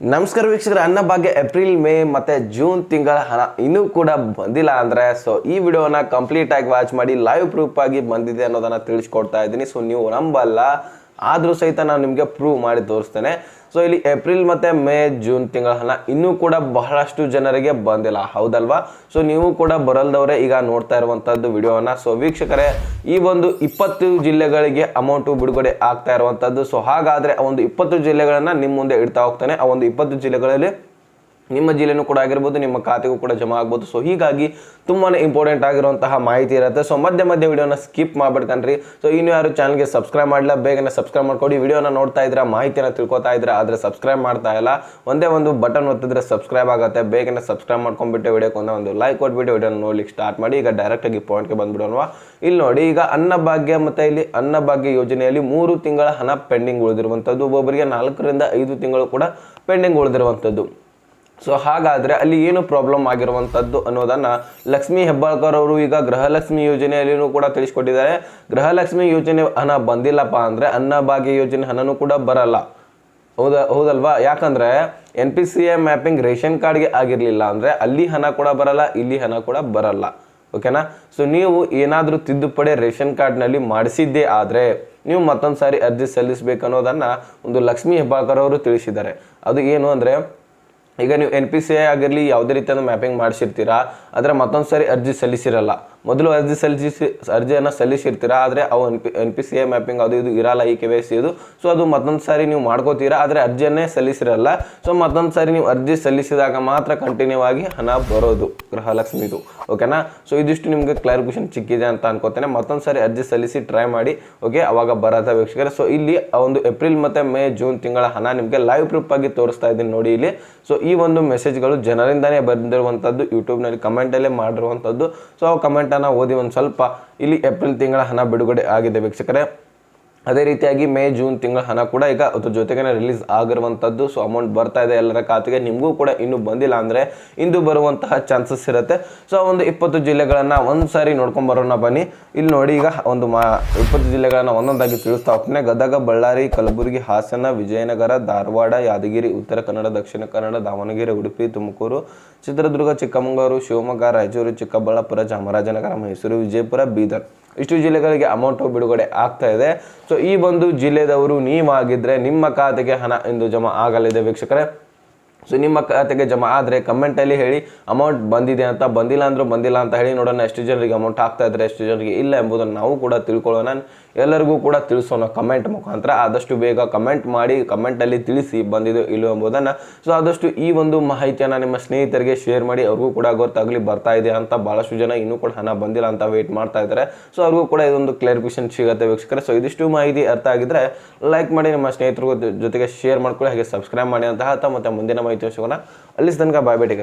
ನಮಸ್ಕಾರ ವೀಕ್ಷಕರೇ, Annabhagya April May ಮತ್ತು ಜೂನ್ ತಿಂಗಳ ಹಣ ಇನ್ನೂ ಕೂಡ ಬಂದಿಲ್ಲ ಅಂದರೆ ಸೊ ಈ ವಿಡಿಯೋನ ಕಂಪ್ಲೀಟ್ ಆಗಿ ವಾಚ್ ಮಾಡಿ ಲೈವ್ ಪ್ರೂಫ್ ಆಗಿ ಬಂದಿದೆ ಅನ್ನೋದನ್ನು ತಿಳಿಸ್ಕೊಡ್ತಾ ಇದ್ದೀನಿ. ಸೊ ನೀವು ನಂಬಲ್ಲ, ಆದರೂ ಸಹಿತ ನಾನು ನಿಮಗೆ ಪ್ರೂವ್ ಮಾಡಿ ತೋರಿಸ್ತೇನೆ. ಸೊ ಇಲ್ಲಿ ಏಪ್ರಿಲ್ ಮತ್ತು ಮೇ ಜೂನ್ ತಿಂಗಳ ಹಣ ಇನ್ನೂ ಕೂಡ ಬಹಳಷ್ಟು ಜನರಿಗೆ ಬಂದಿಲ್ಲ, ಹೌದಲ್ವಾ? ಸೊ ನೀವು ಕೂಡ ಬರಲ್ದವರೇ ಈಗ ನೋಡ್ತಾ ಇರುವಂಥದ್ದು ವಿಡಿಯೋನ. ಸೊ ವೀಕ್ಷಕರೇ, ಈ ಒಂದು 20 ಜಿಲ್ಲೆಗಳಿಗೆ ಅಮೌಂಟು ಬಿಡುಗಡೆ ಆಗ್ತಾ ಇರುವಂಥದ್ದು. ಸೊ ಹಾಗಾದರೆ ಆ ಒಂದು 20 ಜಿಲ್ಲೆಗಳನ್ನು ನಿಮ್ಮ ಮುಂದೆ ಇಡ್ತಾ ಹೋಗ್ತಾನೆ. ಆ ಒಂದು 20 ಜಿಲ್ಲೆಗಳಲ್ಲಿ ನಿಮ್ಮ ಜಿಲ್ಲೆನೂ ಕೂಡ ಆಗಿರ್ಬೋದು, ನಿಮ್ಮ ಖಾತೆಗೂ ಕೂಡ ಜಮಾ ಆಗ್ಬೋದು. ಸೊ ಹೀಗಾಗಿ ತುಂಬಾ ಇಂಪಾರ್ಟೆಂಟ್ ಆಗಿರುವಂತಹ ಮಾಹಿತಿ ಇರುತ್ತೆ. ಸೊ ಮಧ್ಯ ವಿಡಿಯೋನ ಸ್ಕಿಪ್ ಮಾಡ್ಬೇಕನ್ರಿ. ಸೊ ಇನ್ನು ಯಾರು ಚಾನಲ್ಗೆ ಸಬ್ಸ್ಕ್ರೈಬ್ ಮಾಡಲ್ಲ, ಬೇಗನೆ ಸಬ್ಸ್ಕ್ರೈಬ್ ಮಾಡ್ಕೊಡಿ. ವಿಡಿಯೋನ ನೋಡ್ತಾ ಇದ್ರೆ ಮಾಹಿತಿನ ತಿಳ್ಕೊತಾ ಇದ್ರೆ ಆದರೆ ಸಬ್ಸ್ಕ್ರೈಬ್ ಮಾಡ್ತಾ ಇಲ್ಲ, ಒಂದೇ ಒಂದು ಬಟನ್ ಒತ್ತಿದ್ರೆ ಸಬ್ಸ್ಕ್ರೈಬ್ ಆಗುತ್ತೆ. ಬೇಗನೆ ಸಬ್ಸ್ಕ್ರೈಬ್ ಮಾಡ್ಕೊಂಡ್ಬಿಟ್ಟು ವಿಡಿಯೋಕ್ಕೆ ಒಂದು ಲೈಕ್ ಕೊಟ್ಬಿಟ್ಟು ವಿಡಿಯೋನ ನೋಡ್ಲಿಕ್ಕೆ ಸ್ಟಾರ್ಟ್ ಮಾಡಿ. ಈಗ ಡೈರೆಕ್ಟಾಗಿ ಪಾಯಿಂಟ್ಗೆ ಬಂದ್ಬಿಡೋಣ. ಇಲ್ಲಿ ನೋಡಿ, ಈಗ ಅನ್ನಭಾಗ್ಯ ಮತ್ತು ಇಲ್ಲಿ ಅನ್ನಭಾಗ್ಯ ಯೋಜನೆಯಲ್ಲಿ 3 ತಿಂಗಳ ಹಣ ಪೆಂಡಿಂಗ್ ಉಳಿದಿರುವಂಥದ್ದು, ಒಬ್ಬೊಬ್ಬರಿಗೆ 4 ರಿಂದ 5 ತಿಂಗಳು ಕೂಡ ಪೆಂಡಿಂಗ್ ಉಳಿದಿರುವಂಥದ್ದು. ಸೊ ಹಾಗಾದರೆ ಅಲ್ಲಿ ಏನು ಪ್ರಾಬ್ಲಮ್ ಆಗಿರುವಂಥದ್ದು ಅನ್ನೋದನ್ನು ಲಕ್ಷ್ಮೀ ಹೆಬ್ಬಾಳ್ಕರ್ ಅವರು ಈಗ ಗೃಹಲಕ್ಷ್ಮಿ ಯೋಜನೆಯಲ್ಲಿಯೂ ಕೂಡ ತಿಳಿಸ್ಕೊಟ್ಟಿದ್ದಾರೆ. ಗೃಹಲಕ್ಷ್ಮಿ ಯೋಜನೆ ಹಣ ಬಂದಿಲ್ಲಪ್ಪ ಅಂದರೆ ಅನ್ನಭಾಗ್ಯ ಯೋಜನೆ ಹಣನೂ ಕೂಡ ಬರಲ್ಲ, ಹೌದಲ್ವಾ? ಯಾಕಂದರೆ NPCA ಮ್ಯಾಪಿಂಗ್ ರೇಷನ್ ಕಾರ್ಡ್ಗೆ ಆಗಿರಲಿಲ್ಲ ಅಂದರೆ ಅಲ್ಲಿ ಹಣ ಕೂಡ ಬರಲ್ಲ, ಇಲ್ಲಿ ಹಣ ಕೂಡ ಬರಲ್ಲ. ಓಕೆನಾ? ಸೊ ನೀವು ಏನಾದರೂ ತಿದ್ದುಪಡಿ ರೇಷನ್ ಕಾರ್ಡ್ನಲ್ಲಿ ಮಾಡಿಸಿದ್ದೇ ಆದರೆ ನೀವು ಮತ್ತೊಂದು ಸಾರಿ ಅರ್ಜಿ ಸಲ್ಲಿಸಬೇಕು ಅನ್ನೋದನ್ನು ಒಂದು ಲಕ್ಷ್ಮೀ ಹೆಬ್ಬಾಳ್ಕರ್ ಅವರು ತಿಳಿಸಿದ್ದಾರೆ. ಅದು ಏನು ಅಂದರೆ, ಈಗ ನೀವು NPCA ಆಗಿರಲಿ ಯಾವುದೇ ರೀತಿಯ ಮ್ಯಾಪಿಂಗ್ ಮಾಡಿಸಿರ್ತೀರಾ, ಆದರೆ ಮತ್ತೊಂದು ಸಾರಿ ಅರ್ಜಿ ಸಲ್ಲಿಸಿರಲ್ಲ. ಮೊದಲು ಅರ್ಜಿಯನ್ನು ಸಲ್ಲಿಸಿರ್ತೀರಾ, ಆದರೆ ಅವು NPCA ಮ್ಯಾಪಿಂಗ್ ಅದು ಇದು ಇರಲ್ಲ, ಈ KYC ಇದು. ಸೊ ಅದು ಮತ್ತೊಂದು ಸಾರಿ ನೀವು ಮಾಡ್ಕೋತೀರಾ, ಆದರೆ ಅರ್ಜಿಯನ್ನೇ ಸಲ್ಲಿಸಿರಲ್ಲ. ಸೊ ಮತ್ತೊಂದು ಸಾರಿ ನೀವು ಅರ್ಜಿ ಸಲ್ಲಿಸಿದಾಗ ಮಾತ್ರ ಕಂಟಿನ್ಯೂ ಆಗಿ ಹಣ ಬರೋದು ಗೃಹಲಕ್ಷ್ಮಿದು. ಓಕೆನಾ? ಸೊ ಇದಿಷ್ಟು ನಿಮಗೆ ಕ್ಲಾರಿಫಿಕೇಶನ್ ಸಿಕ್ಕಿದೆ ಅಂತ ಅನ್ಕೋತೇನೆ. ಮತ್ತೊಂದು ಸಾರಿ ಅರ್ಜಿ ಸಲ್ಲಿಸಿ ಟ್ರೈ ಮಾಡಿ, ಓಕೆ? ಅವಾಗ ಬರತ್ತೆ ವೀಕ್ಷಕರೇ. ಸೊ ಇಲ್ಲಿ ಒಂದು ಏಪ್ರಿಲ್ ಮತ್ತು ಮೇ ಜೂನ್ ತಿಂಗಳ ಹಣ ನಿಮಗೆ ಲೈವ್ ಪ್ರೂಫ್ ಆಗಿ ತೋರಿಸ್ತಾ ಇದ್ದೀನಿ ನೋಡಿ ಇಲ್ಲಿ. ಸೊ ಈ ಒಂದು ಮೆಸೇಜ್ಗಳು ಜನರಿಂದಾನೇ ಬಂದಿರುವಂಥದ್ದು, ಯೂಟ್ಯೂಬ್ನಲ್ಲಿ ಕಮೆಂಟಲ್ಲೇ ಮಾಡಿರುವಂಥದ್ದು. ಸೊ ಆ ಕಮೆಂಟನ್ನು ಓದಿ ಒಂದು ಸ್ವಲ್ಪ ಇಲ್ಲಿ ಏಪ್ರಿಲ್ ತಿಂಗಳ ಹಣ ಬಿಡುಗಡೆ ಆಗಿದೆ ವೀಕ್ಷಕರೇ. ಅದೇ ರೀತಿಯಾಗಿ ಮೇ ಜೂನ್ ತಿಂಗಳ ಹಣ ಕೂಡ ಈಗ ಅದ್ರ ಜೊತೆಗೇ ರಿಲೀಸ್ ಆಗಿರುವಂಥದ್ದು. ಸೊ ಅಮೌಂಟ್ ಬರ್ತಾ ಇದೆ ಎಲ್ಲರ ಖಾತೆಗೆ. ನಿಮಗೂ ಕೂಡ ಇನ್ನೂ ಬಂದಿಲ್ಲ ಅಂದರೆ ಇಂದು ಬರುವಂತಹ ಚಾನ್ಸಸ್ ಇರುತ್ತೆ. ಸೊ ಒಂದು 20 ಜಿಲ್ಲೆಗಳನ್ನು ಒಂದು ಸಾರಿ ನೋಡ್ಕೊಂಬರೋಣ ಬನ್ನಿ. ಇಲ್ಲಿ ನೋಡಿ, ಈಗ 20 ಜಿಲ್ಲೆಗಳನ್ನು ಒಂದೊಂದಾಗಿ ತಿಳಿಸ್ತಾ ಹೋಗ್ತೇನೆ. ಗದಗ, ಬಳ್ಳಾರಿ, ಕಲಬುರಗಿ, ಹಾಸನ, ವಿಜಯನಗರ, ಧಾರವಾಡ, ಯಾದಗಿರಿ, ಉತ್ತರ ಕನ್ನಡ, ದಕ್ಷಿಣ ಕನ್ನಡ, ದಾವಣಗೆರೆ, ಉಡುಪಿ, ತುಮಕೂರು, ಚಿತ್ರದುರ್ಗ, ಚಿಕ್ಕಮಗಳೂರು, ಶಿವಮೊಗ್ಗ, ರಾಯಚೂರು, ಚಿಕ್ಕಬಳ್ಳಾಪುರ, ಚಾಮರಾಜನಗರ, ಮೈಸೂರು, ವಿಜಯಪುರ, ಬೀದರ್, ಇಷ್ಟು ಜಿಲ್ಲೆಗಳಿಗೆ ಅಮೌಂಟು ಬಿಡುಗಡೆ ಆಗ್ತಾ ಇದೆ. ಸೊ ಈ ಒಂದು ಜಿಲ್ಲೆದವರು ನೀವಾಗಿದ್ದರೆ ನಿಮ್ಮ ಖಾತೆಗೆ ಹಣ ಇಂದು ಜಮಾ ಆಗಲಿದೆ ವೀಕ್ಷಕರೇ. ಸೊ ನಿಮ್ಮ ಖಾತೆಗೆ ಜಮಾ ಆದರೆ ಕಮೆಂಟಲ್ಲಿ ಹೇಳಿ ಅಮೌಂಟ್ ಬಂದಿದೆ ಅಂತ. ಬಂದಿಲ್ಲ ಅಂದರೂ ಬಂದಿಲ್ಲ ಅಂತ ಹೇಳಿ ನೋಡೋಣ. ಎಷ್ಟು ಜನರಿಗೆ ಅಮೌಂಟ್ ಆಗ್ತಾ ಇದ್ರೆ, ಎಷ್ಟು ಜನರಿಗೆ ಇಲ್ಲ ಎಂಬುದನ್ನು ನಾವು ಕೂಡ ತಿಳ್ಕೊಳ್ಳೋಣ, ಎಲ್ಲರಿಗೂ ಕೂಡ ತಿಳಿಸೋಣ ಕಮೆಂಟ್ ಮುಖಾಂತರ. ಆದಷ್ಟು ಬೇಗ ಕಮೆಂಟ್ ಮಾಡಿ, ಕಮೆಂಟಲ್ಲಿ ತಿಳಿಸಿ ಬಂದಿದೆ ಇಲ್ಲೋ ಎಂಬುದನ್ನು. ಸೊ ಆದಷ್ಟು ಈ ಒಂದು ಮಾಹಿತಿಯನ್ನು ನಿಮ್ಮ ಸ್ನೇಹಿತರಿಗೆ ಶೇರ್ ಮಾಡಿ, ಅವ್ರಿಗೂ ಕೂಡ ಗೊತ್ತಾಗಲಿ ಬರ್ತಾ ಇದೆ ಅಂತ. ಭಾಳಷ್ಟು ಜನ ಇನ್ನೂ ಕೂಡ ಹಣ ಬಂದಿಲ್ಲ ಅಂತ ವೇಟ್ ಮಾಡ್ತಾ ಇದ್ದಾರೆ. ಸೊ ಅವ್ರಿಗೂ ಕೂಡ ಇದೊಂದು ಕ್ಲಾರಿಫಿಕೇಶನ್ ಸಿಗುತ್ತೆ ವೀಕ್ಷಕರೇ. ಸೊ ಇದಿಷ್ಟು ಮಾಹಿತಿ ಅರ್ಥ ಆಗಿದ್ರೆ ಲೈಕ್ ಮಾಡಿ, ನಿಮ್ಮ ಸ್ನೇಹಿತರ ಜೊತೆಗೆ ಶೇರ್ ಮಾಡ್ಕೊಳ್ಳಿ, ಹಾಗೆ ಸಬ್ಸ್ಕ್ರೈಬ್ ಮಾಡಿ ಅಂತ ಹೇಳ್ತಾ ಮತ್ತೆ ಮುಂದಿನ ಮಾಹಿತಿ ಸಿಗೋಣ. ಅಲ್ಲಿ ತನಕ ಬಾಯ್, ಬೇಟೆ.